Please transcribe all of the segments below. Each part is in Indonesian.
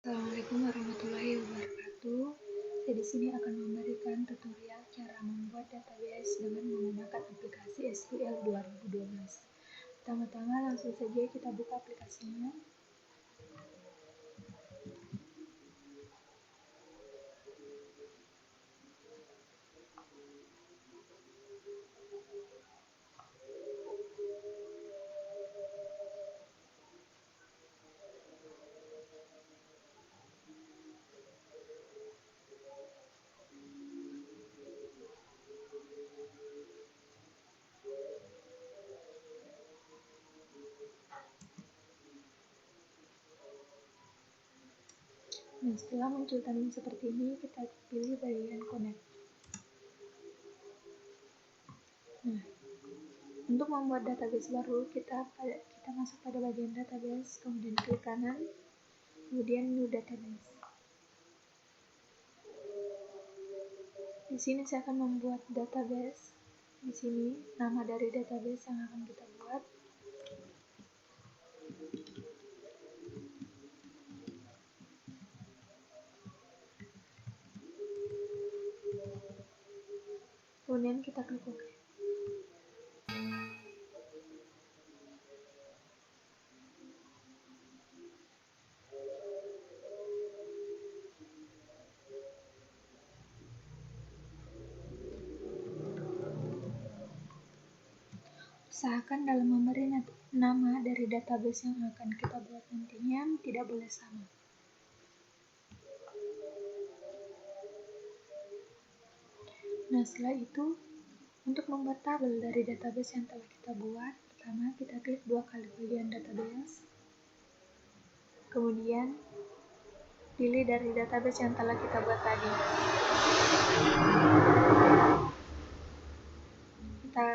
Assalamualaikum warahmatullahi wabarakatuh. Saya di sini akan memberikan tutorial cara membuat database dengan menggunakan aplikasi SQL 2012. Pertama-tama langsung saja kita buka aplikasinya. Nah, setelah muncul tampilan seperti ini, kita pilih bagian connect. Nah, untuk membuat database baru, kita masuk pada bagian database, kemudian klik kanan, kemudian new database. Di sini saya akan membuat database. Di sini nama dari database yang akan kita buat. Kemudian kita klik OK. Usahakan dalam memberi nama dari database yang akan kita buat nantinya tidak boleh sama. Nah, setelah itu, untuk membuat tabel dari database yang telah kita buat, pertama kita klik 2 kali bagian database, kemudian pilih dari database yang telah kita buat tadi. Kita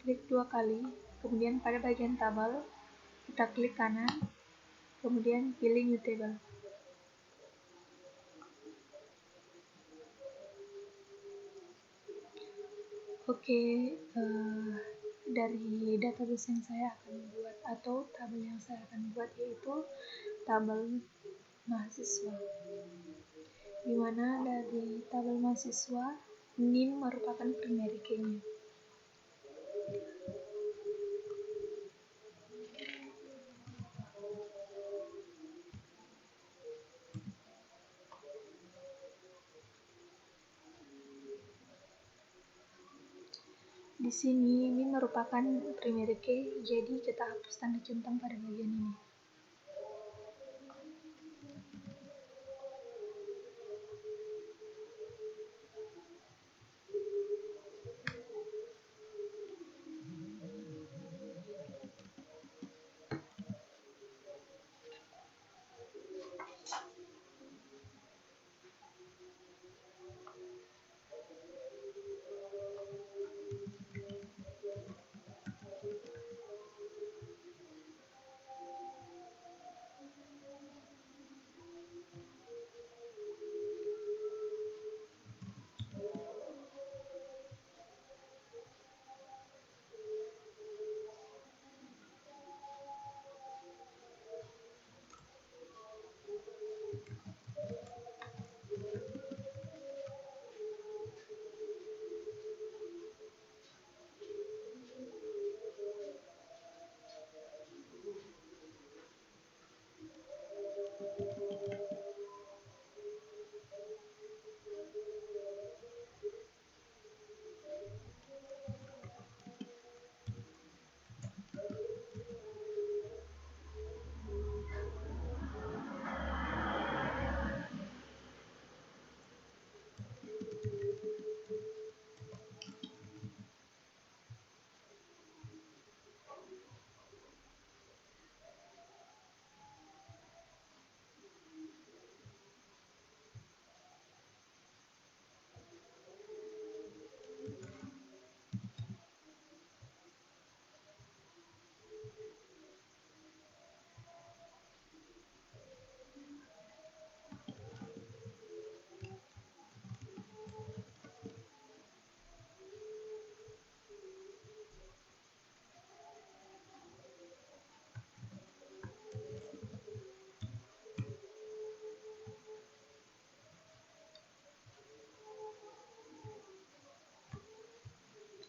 klik 2 kali, kemudian pada bagian tabel, kita klik kanan, kemudian pilih New Table. Oke, dari database yang saya akan buat atau tabel yang saya akan buat yaitu tabel mahasiswa, dimana dari tabel mahasiswa NIM merupakan primary key-nya. Di sini ini merupakan primary key, jadi kita hapus tanda centang pada bagian ini.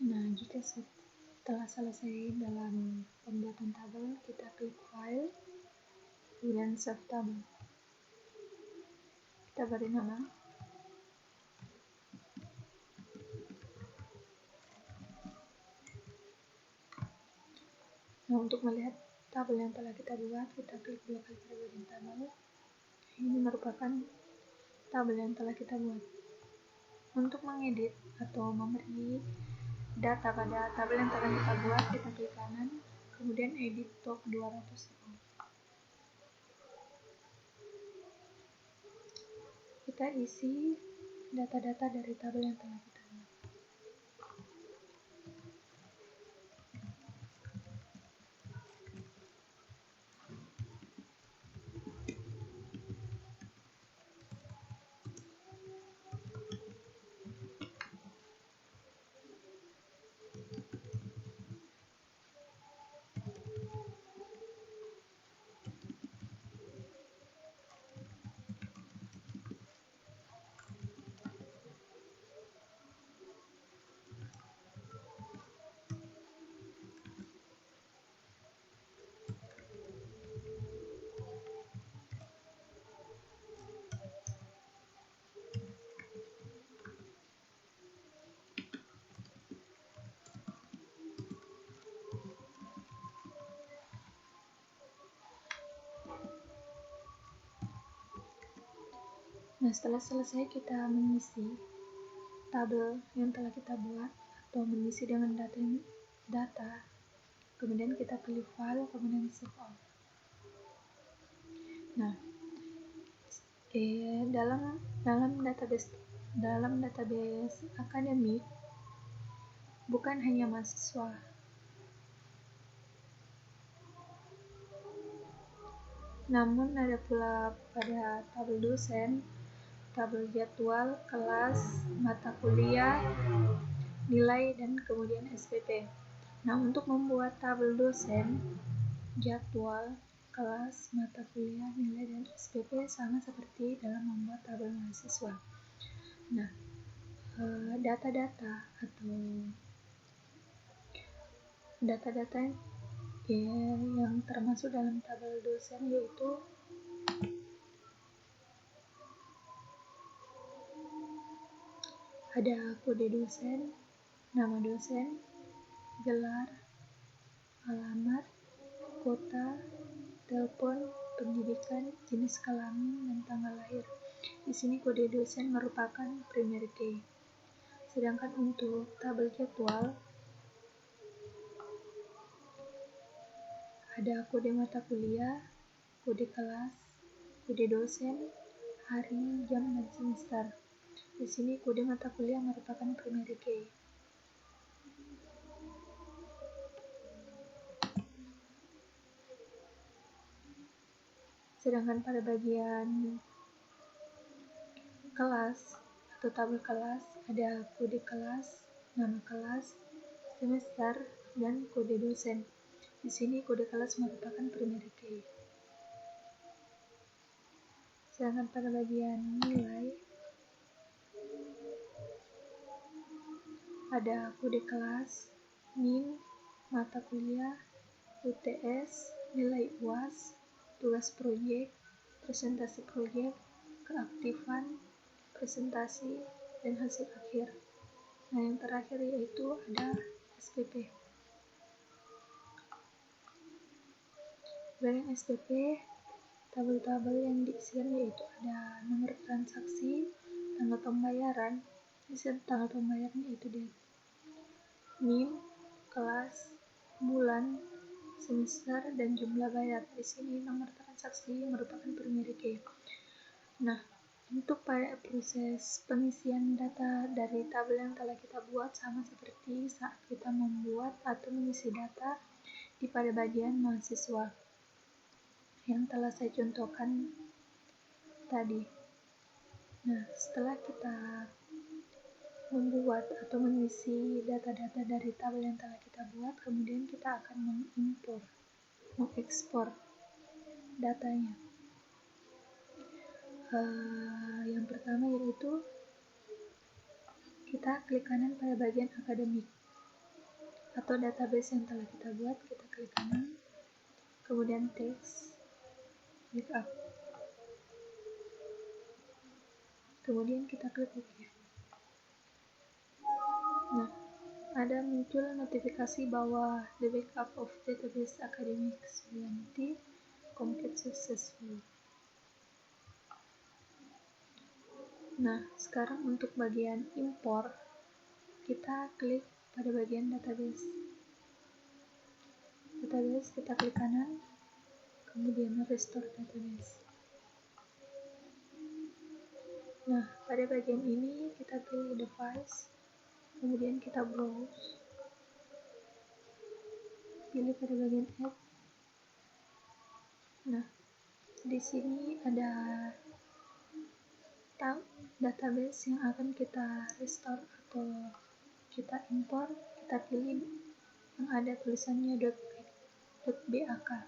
Nah, jika setelah selesai dalam pembuatan tabel, kita klik file, kemudian save tabel. Kita beri nama. Nah, untuk melihat tabel yang telah kita buat, kita klik 2 kali pada bagian tabel. Ini merupakan tabel yang telah kita buat. Untuk mengedit atau memberi data pada tabel yang telah kita buat, kita klik kanan, kemudian edit top 200. Kita isi data-data dari tabel yang telah kita buat. Nah, setelah selesai kita mengisi tabel yang telah kita buat atau mengisi dengan data, kemudian kita pilih file, kemudian save all. Nah, dalam database akademik bukan hanya mahasiswa, namun ada pula pada tabel dosen, tabel jadwal, kelas, mata kuliah, nilai, dan kemudian SPP. Nah, untuk membuat tabel dosen, jadwal, kelas, mata kuliah, nilai, dan SPP sama seperti dalam membuat tabel mahasiswa. Nah, data-data atau data-data yang termasuk dalam tabel dosen yaitu ada kode dosen, nama dosen, gelar, alamat, kota, telepon, pendidikan, jenis kelamin, dan tanggal lahir. Di sini kode dosen merupakan primary key. Sedangkan untuk tabel jadwal ada kode mata kuliah, kode kelas, kode dosen, hari, jam, dan semester. Di sini kode mata kuliah merupakan primary key. Sedangkan pada bagian kelas atau tabel kelas ada kode kelas, nama kelas, semester, dan kode dosen. Di sini kode kelas merupakan primary key. Sedangkan pada bagian nilai ada kode kelas, NIM, mata kuliah, UTS, nilai UAS, tugas proyek, presentasi proyek, keaktifan, presentasi, dan hasil akhir. Nah, yang terakhir yaitu ada SPP. Selain SPP, tabel-tabel yang diisikan yaitu ada nomor transaksi, tanggal pembayaran. Di sini tanggal pembayaran yaitu date, NIM, kelas, bulan, semester, dan jumlah bayar. Di sini nomor transaksi merupakan primary key. Nah, untuk proses pengisian data dari tabel yang telah kita buat sama seperti saat kita membuat atau mengisi data di pada bagian mahasiswa yang telah saya contohkan tadi. Nah, setelah kita membuat atau mengisi data-data dari tabel yang telah kita buat, kemudian kita akan mengekspor datanya. Yang pertama yaitu kita klik kanan pada bagian akademik. atau database yang telah kita buat, kita klik kanan, kemudian text, klik up, kemudian kita klik OK. Nah, ada muncul notifikasi bahwa the backup of database academics UNT complete successfully. Nah, sekarang untuk bagian import, kita klik pada bagian database. Database kita klik kanan, kemudian restore database. Nah, pada bagian ini kita pilih device, kemudian kita browse, pilih pada bagian add. Nah, di sini ada tab database yang akan kita restore atau kita import. Kita pilih yang ada tulisannya .bak,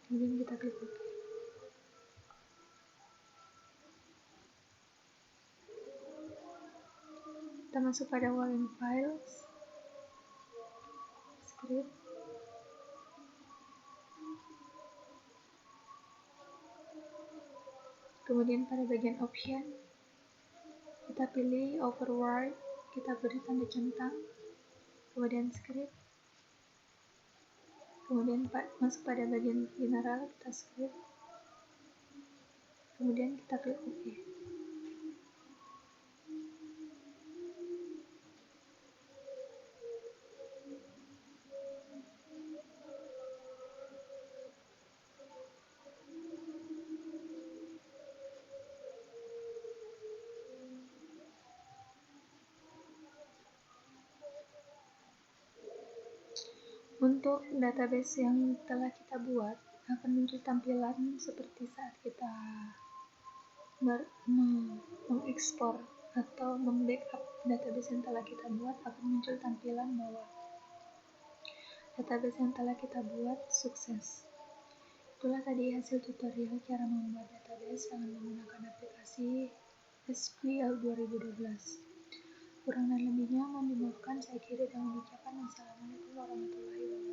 kemudian kita klik OK. Kita masuk pada Wall and Files, script, kemudian pada bagian option kita pilih override, kita beri tanda centang, kemudian script, kemudian masuk pada bagian general, kita script, kemudian kita klik OK. Untuk database yang telah kita buat akan muncul tampilan seperti saat kita mengekspor atau membackup database yang telah kita buat, akan muncul tampilan bahwa database yang telah kita buat sukses. Itulah tadi hasil tutorial cara membuat database dengan menggunakan aplikasi SQL 2012. Kurang dan lebihnya mohon dimaafkan. Saya akhiri dengan ucapan wassalamualaikum warahmatullahi wabarakatuh.